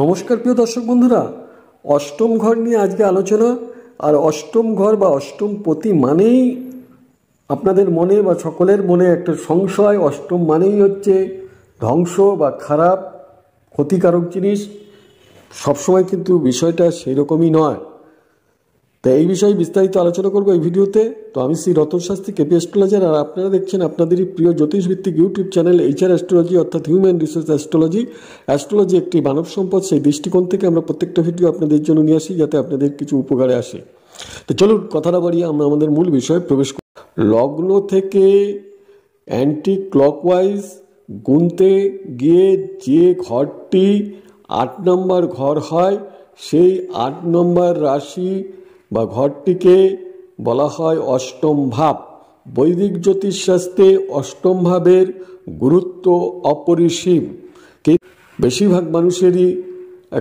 নমস্কার প্রিয় দর্শক বন্ধুরা, অষ্টম ঘর নিয়ে আজকে আলোচনা। আর অষ্টম ঘর বা অষ্টম পতি মানেই আপনাদের মনে বা সকলের মনে একটা সংশয়। অষ্টম মানেই হচ্ছে ধ্বংস বা খারাপ, ক্ষতিকারক জিনিস। সবসময় কিন্তু বিষয়টা সেই রকমই নয়। তো এই বিষয়ে বিস্তারিত আলোচনা করবো এই ভিডিওতে। তো আমি শ্রী রতন শাস্ত্রী, কেপি অ্যাস্ট্রোলজার, আর আপনারা দেখছেন আপনাদেরই প্রিয় জ্যোতিষভিত্তিক ইউটিউব চ্যানেল HR অ্যাস্ট্রোলজি, অর্থাৎ হিউম্যান রিসোর্স অ্যাস্ট্রোলজি। অ্যাস্ট্রোলজি একটি মানব সম্পদ, সেই দৃষ্টিকোণ থেকে আমরা প্রত্যেকটা ভিডিও আপনাদের জন্য নিয়ে আসি, যাতে আপনাদের কিছু উপকারে আসে। তো চলুন কথাটা বাড়িয়ে আমরা আমাদের মূল বিষয়ে প্রবেশ করি। লগ্ন থেকে অ্যান্টি ক্লকওয়াইজ গুনতে গিয়ে যে ঘরটি 8 নম্বর ঘর হয়, সেই 8 নম্বর রাশি বা ঘরটিকে বলা হয় অষ্টম ভাব। বৈদিক জ্যোতিষশাস্ত্রে অষ্টম ভাবের গুরুত্ব অপরিসীম। বেশিরভাগ মানুষেরই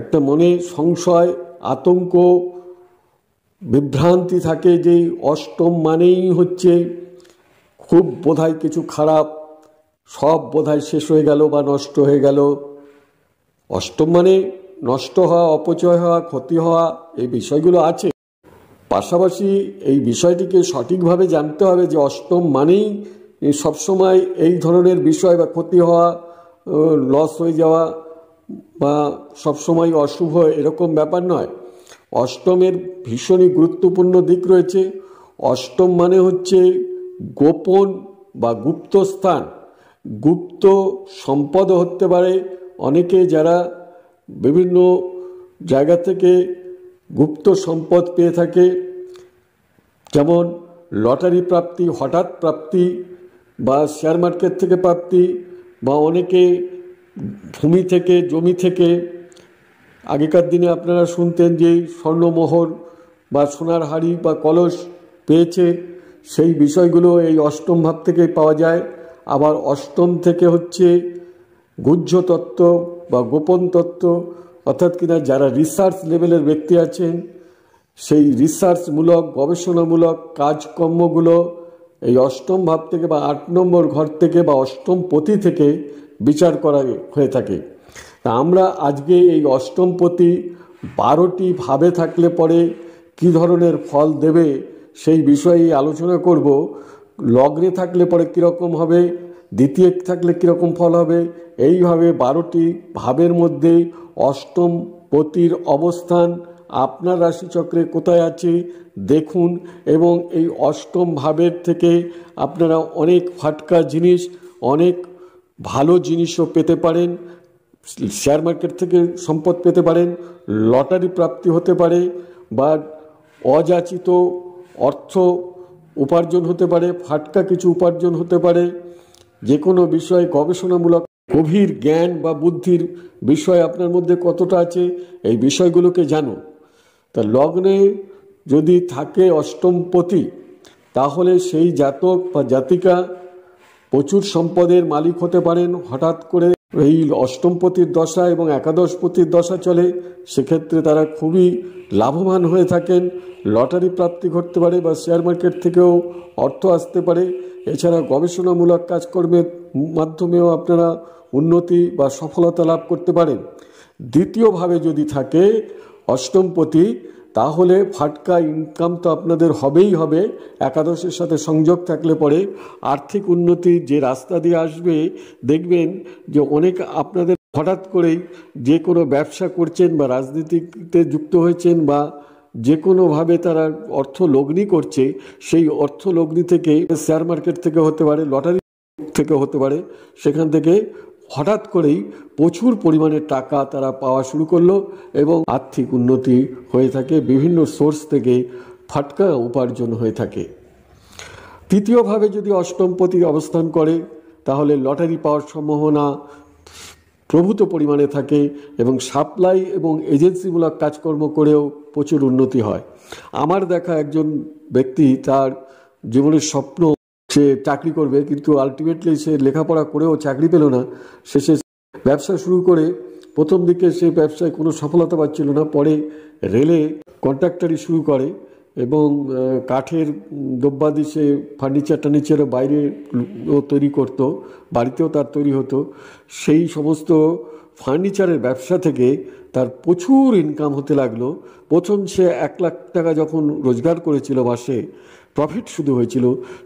একটা মনে সংশয়, আতঙ্ক, বিভ্রান্তি থাকে যে অষ্টম মানেই হচ্ছে খুব বোধহয় কিছু খারাপ, সব বোধহয় শেষ হয়ে গেল বা নষ্ট হয়ে গেল। অষ্টম মানে নষ্ট হওয়া, অপচয় হওয়া, ক্ষতি হওয়া, এই বিষয়গুলো আছে। পাশাপাশি এই বিষয়টিকে সঠিকভাবে জানতে হবে যে অষ্টম মানেই সবসময় এই ধরনের বিষয় বা ক্ষতি হওয়া, লস হয়ে যাওয়া বা সবসময় অশুভ, এরকম ব্যাপার নয়। অষ্টমের ভীষণই গুরুত্বপূর্ণ দিক রয়েছে। অষ্টম মানে হচ্ছে গোপন বা গুপ্ত স্থান। গুপ্ত সম্পদও হতে পারে। অনেকে যারা বিভিন্ন জায়গা থেকে গুপ্ত সম্পদ পেয়ে থাকে, যেমন লটারি প্রাপ্তি, হঠাৎ প্রাপ্তি, বা শেয়ার মার্কেট থেকে প্রাপ্তি, বা অনেকে ভূমি থেকে, জমি থেকে। আগেকার দিনে আপনারা শুনতেন যে স্বর্ণমোহর বা সোনার হাড়ি বা কলস পেয়েছে, সেই বিষয়গুলো এই অষ্টম ভাব থেকে পাওয়া যায়। আবার অষ্টম থেকে হচ্ছে গুহ্য তত্ত্ব বা গোপন তত্ত্ব, অর্থাৎ কিনা যারা রিসার্চ লেভেলের ব্যক্তি আছেন, সেই রিসার্চমূলক, গবেষণামূলক কাজকর্মগুলো এই অষ্টম ভাব থেকে বা 8 নম্বর ঘর থেকে বা অষ্টম পতি থেকে বিচার করা হয়ে থাকে। তা আমরা আজকে এই অষ্টম পতি 12টি ভাবে থাকলে পরে কি ধরনের ফল দেবে সেই বিষয়ে আলোচনা করব। লগ্নে থাকলে পরে কীরকম হবে, দ্বিতীয় থাকলে কীরকম ফল হবে, এইভাবে 12টি ভাবের মধ্যে অষ্টম পতির অবস্থান আপনার রাশিচক্রে কোথায় আছে দেখুন। এবং এই অষ্টম ভাবের থেকে আপনারা অনেক ফাটকা জিনিস, অনেক ভালো জিনিসও পেতে পারেন। শেয়ার মার্কেট থেকে সম্পদ পেতে পারেন, লটারি প্রাপ্তি হতে পারে, বা অযাচিত অর্থ উপার্জন হতে পারে, ফাটকা কিছু উপার্জন হতে পারে। যে কোনো বিষয়ে গবেষণামূলক গভীর জ্ঞান বা বুদ্ধির বিষয় আপনার মধ্যে কতটা আছে, এই বিষয়গুলোকে জানুন। তা লগ্নে যদি থাকে অষ্টম পতি, তাহলে সেই জাতক বা জাতিকা প্রচুর সম্পদের মালিক হতে পারেন। হঠাৎ করে এই অষ্টমপতির দশা এবং একাদশপতির দশা চলে, সেক্ষেত্রে তারা খুবই লাভবান হয়ে থাকেন। লটারি প্রাপ্তি ঘটতে পারে বা শেয়ার মার্কেট থেকেও অর্থ আসতে পারে। এছাড়া গবেষণামূলক কাজকর্মের মাধ্যমেও আপনারা উন্নতি বা সফলতা লাভ করতে পারেন। দ্বিতীয়ভাবে যদি থাকে অষ্টমপতি, তাহলে ফাটকা ইনকাম তো আপনাদের হবেই হবে। একাদশের সাথে সংযোগ থাকলে পরে আর্থিক উন্নতি যে রাস্তা দিয়ে আসবে, দেখবেন যে অনেক আপনাদের হঠাৎ করেই যে কোনো ব্যবসা করছেন বা রাজনীতিতে যুক্ত হয়েছেন বা যে কোনোভাবে তারা অর্থ লগ্নি করছে, সেই অর্থ লগ্নি থেকে শেয়ার মার্কেট থেকে হতে পারে, লটারি থেকে হতে পারে, সেখান থেকে হঠাৎ করেই প্রচুর পরিমাণে টাকা তারা পাওয়া শুরু করলো এবং আর্থিক উন্নতি হয়ে থাকে। বিভিন্ন সোর্স থেকে ফাটকা উপার্জন হয়ে থাকে। তৃতীয়ভাবে যদি অষ্টমপতি অবস্থান করে, তাহলে লটারি পাওয়ার সম্ভাবনা প্রভূত পরিমাণে থাকে এবং সাপ্লাই এবং এজেন্সিমূলক কাজকর্ম করেও প্রচুর উন্নতি হয়। আমার দেখা একজন ব্যক্তি, তার জীবনের স্বপ্ন সে চাকরি করবে, কিন্তু আলটিমেটলি সে লেখাপড়া করেও চাকরি পেল না। শেষে ব্যবসা শুরু করে প্রথম দিকে সে ব্যবসায় কোনো সফলতা পাচ্ছিল না, পরে রেলে কন্ট্রাক্টারি শুরু করে এবং কাঠের দ্রব্যাদি সে ফার্নিচারও বাইরে তৈরি করত, বাড়িতেও তার তৈরি হতো। সেই সমস্ত ফার্নিচারের ব্যবসা থেকে তার প্রচুর ইনকাম হতে লাগলো। প্রথম সে 1 লাখ টাকা যখন রোজগার করেছিল মাসে, প্রফিট শুধু হয়েছিল,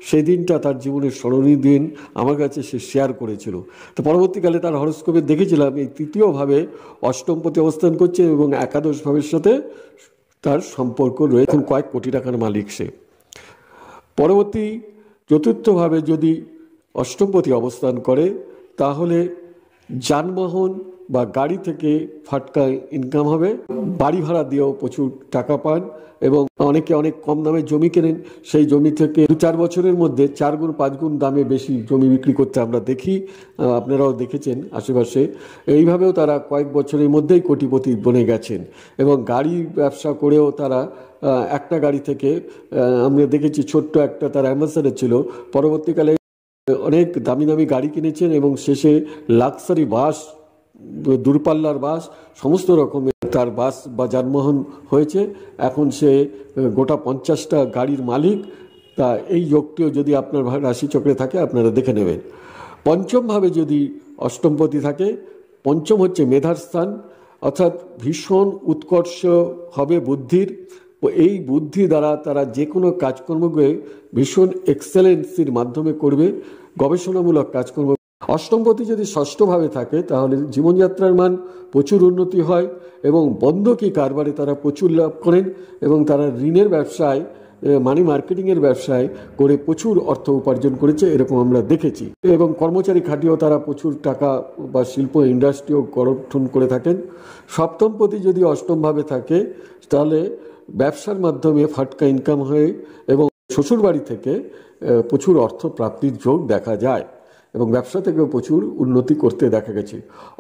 সেই দিনটা তার জীবনের স্মরণীয় দিন আমার কাছে সে শেয়ার করেছিল। তো পরবর্তীকালে তার হরস্কোপে দেখেছিলাম এই তৃতীয়ভাবে অষ্টমপতি অবস্থান করছে এবং একাদশ ভাবের সাথে তার সম্পর্ক রয়েছে। এখন কয়েক কোটি টাকার মালিক সে। পরবর্তী চতুর্থভাবে যদি অষ্টমপতি অবস্থান করে তাহলে যানবাহন বা গাড়ি থেকে ফাটকা ইনকাম হবে, বাড়ি ভাড়া দিয়েও প্রচুর টাকা পান এবং অনেকে অনেক কম দামে জমি কেনেন, সেই জমি থেকে 2-4 বছরের মধ্যে 4 গুণ 5 গুণ দামে বেশি জমি বিক্রি করতে আমরা দেখি, আপনারাও দেখেছেন আশেপাশে। এইভাবেও তারা কয়েক বছরের মধ্যেই কোটিপতি বনে গেছেন এবং গাড়ি ব্যবসা করেও তারা একটা গাড়ি থেকে আমরা দেখেছি ছোট্ট একটা তার অ্যাম্বাসেডর ছিল, পরবর্তীকালে অনেক দামি দামি গাড়ি কিনেছেন এবং শেষে লাক্সারি বাস, দূরপাল্লার বাস, সমস্ত রকমের তার বাস বা যানবাহন হয়েছে। এখন সে গোটা 50টা গাড়ির মালিক। তা এই যোগটিও যদি আপনার রাশিচক্রে থাকে আপনারা দেখে নেবেন। পঞ্চমভাবে যদি অষ্টমপতি থাকে, পঞ্চম হচ্ছে মেধার স্থান, অর্থাৎ ভীষণ উৎকর্ষ হবে বুদ্ধির। এই বুদ্ধি দ্বারা তারা যে কোনো কাজকর্মকে ভীষণ এক্সেলেন্সির মাধ্যমে করবে, গবেষণামূলক কাজকর্ম। অষ্টমপতি যদি ষষ্ঠভাবে থাকে তাহলে জীবনযাত্রার মান প্রচুর উন্নতি হয় এবং বন্ধকি কারবারে তারা প্রচুর লাভ করেন এবং তারা ঋণের ব্যবসায়, মানি মার্কেটিংয়ের ব্যবসায় করে প্রচুর অর্থ উপার্জন করেছে, এরকম আমরা দেখেছি। এবং কর্মচারী খাটিয়েও তারা প্রচুর টাকা বা শিল্প ইন্ডাস্ট্রিও গঠন করে থাকেন। সপ্তমপতি যদি অষ্টমভাবে থাকে তাহলে ব্যবসার মাধ্যমে ফাটকা ইনকাম হয় এবং শ্বশুরবাড়ি থেকে প্রচুর অর্থ প্রাপ্তির যোগ দেখা যায় এবং ব্যবসা থেকেও প্রচুর উন্নতি করতে দেখা গেছে।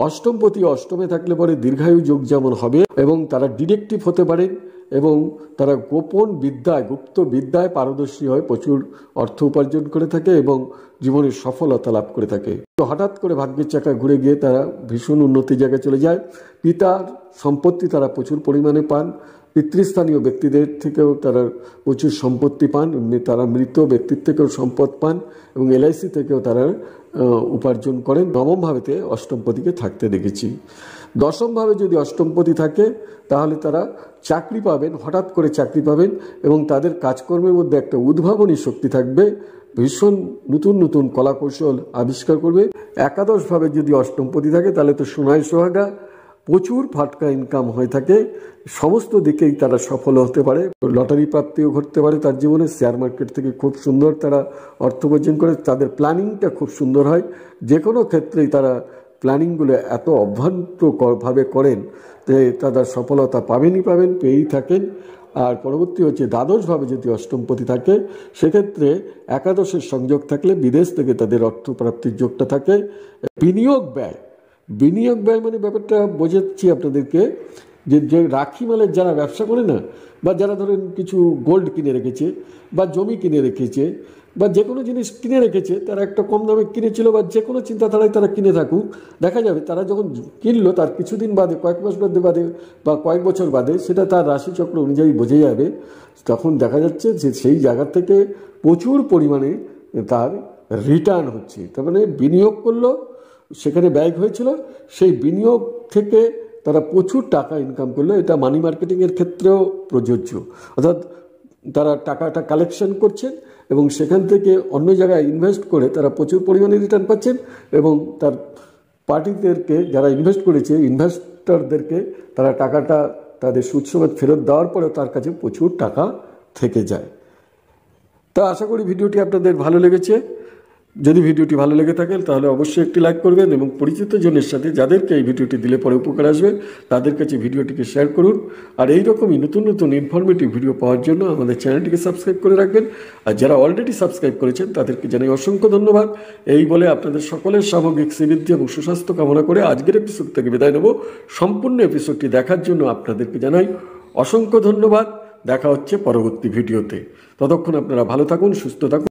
অষ্টমপতি অষ্টমে থাকলে পরে দীর্ঘায়ু যোগ যেমন হবে এবং তারা ডিটেকটিভ হতে পারেন এবং তারা গোপন বিদ্যায়, গুপ্ত বিদ্যায় পারদর্শী হয়ে প্রচুর অর্থ উপার্জন করে থাকে এবং জীবনের সফলতা লাভ করে থাকে। তো হঠাৎ করে ভাগ্যের চাকা ঘুরে গিয়ে তারা ভীষণ উন্নতির জায়গায় চলে যায়। পিতার সম্পত্তি তারা প্রচুর পরিমাণে পান, পিতৃস্থানীয় ব্যক্তিদের থেকেও তারা প্রচুর সম্পত্তি পান, তারা মৃত ব্যক্তির থেকেও সম্পদ পান এবং এলআইসি থেকেও তারা উপার্জন করেন। নবমভাবেতে অষ্টমপতিকে থাকতে দেখেছি। দশমভাবে যদি অষ্টমপতি থাকে তাহলে তারা চাকরি পাবেন, হঠাৎ করে চাকরি পাবেন এবং তাদের কাজকর্মের মধ্যে একটা উদ্ভাবনী শক্তি থাকবে, ভীষণ নতুন নতুন কলাকৌশল আবিষ্কার করবে। একাদশভাবে যদি অষ্টমপতি থাকে তাহলে তো সোনায় সোহাগা, প্রচুর ফাটকা ইনকাম হয়ে থাকে, সমস্ত দিকেই তারা সফল হতে পারে, লটারি প্রাপ্তিও ঘটতে পারে তার জীবনে, শেয়ার মার্কেট থেকে খুব সুন্দর তারা অর্থ উপার্জন করে, তাদের প্ল্যানিংটা খুব সুন্দর হয়, যে কোনো ক্ষেত্রেই তারা প্ল্যানিংগুলো এত অভ্যন্তরভাবে করেন যে তারা সফলতা পাবেনই পাবেন, পেয়েই থাকেন। আর পরবর্তী হচ্ছে দ্বাদশভাবে যদি অষ্টমপতি থাকে সেক্ষেত্রে একাদশের সংযোগ থাকলে বিদেশ থেকে তাদের অর্থপ্রাপ্তির যোগটা থাকে। বিনিয়োগ ব্যয় মানে ব্যাপারটা বোঝাচ্ছি আপনাদেরকে, যে রাখি মালের যারা ব্যবসা করে না, বা যারা ধরেন কিছু গোল্ড কিনে রেখেছে বা জমি কিনে রেখেছে বা যে কোনো জিনিস কিনে রেখেছে, তারা একটা কম দামে কিনেছিল বা যে কোনো চিন্তাধারায় তারা কিনে থাকুক, দেখা যাবে তারা যখন কিনলো তার কিছুদিন বাদে, কয়েক মাস বাদে বা কয়েক বছর বাদে সেটা তার রাশিচক্র অনুযায়ী বোঝা যাবে। তখন দেখা যাচ্ছে যে সেই জায়গা থেকে প্রচুর পরিমাণে তার রিটার্ন হচ্ছে। তার মানে বিনিয়োগ করলো, সেখানে ব্যয় হয়েছিল, সেই বিনিয়োগ থেকে তারা প্রচুর টাকা ইনকাম করলো। এটা মানি মার্কেটিংয়ের ক্ষেত্রেও প্রযোজ্য, অর্থাৎ তারা টাকাটা কালেকশন করছেন এবং সেখান থেকে অন্য জায়গায় ইনভেস্ট করে তারা প্রচুর পরিমাণে রিটার্ন পাচ্ছেন এবং তার পার্টিদেরকে, যারা ইনভেস্ট করেছে, ইনভেস্টরদেরকে তারা টাকাটা তাদের সুদ সমেত ফেরত দেওয়ার পরেও তার কাছে প্রচুর টাকা থেকে যায়। তা আশা করি ভিডিওটি আপনাদের ভালো লেগেছে। যদি ভিডিওটি ভালো লেগে থাকে তাহলে অবশ্যই একটি লাইক করবেন এবং পরিচিত জনের সাথে, যাদেরকে এই ভিডিওটি দিলে পরে উপকার আসবে, তাদের কাছে ভিডিওটিকে শেয়ার করুন। আর এই রকমই নতুন নতুন ইনফরমেটিভ ভিডিও পাওয়ার জন্য আমাদের চ্যানেলটিকে সাবস্ক্রাইব করে রাখবেন। আর যারা অলরেডি সাবস্ক্রাইব করেছেন তাদেরকে জানাই অসংখ্য ধন্যবাদ। এই বলে আপনাদের সকলের সামগ্রিক শ্রীবৃদ্ধি এবং সুস্বাস্থ্য কামনা করে আজকের এপিসোড থেকে বিদায় নেব। সম্পূর্ণ এপিসোডটি দেখার জন্য আপনাদেরকে জানাই অসংখ্য ধন্যবাদ। দেখা হচ্ছে পরবর্তী ভিডিওতে। ততক্ষণ আপনারা ভালো থাকুন, সুস্থ থাকুন।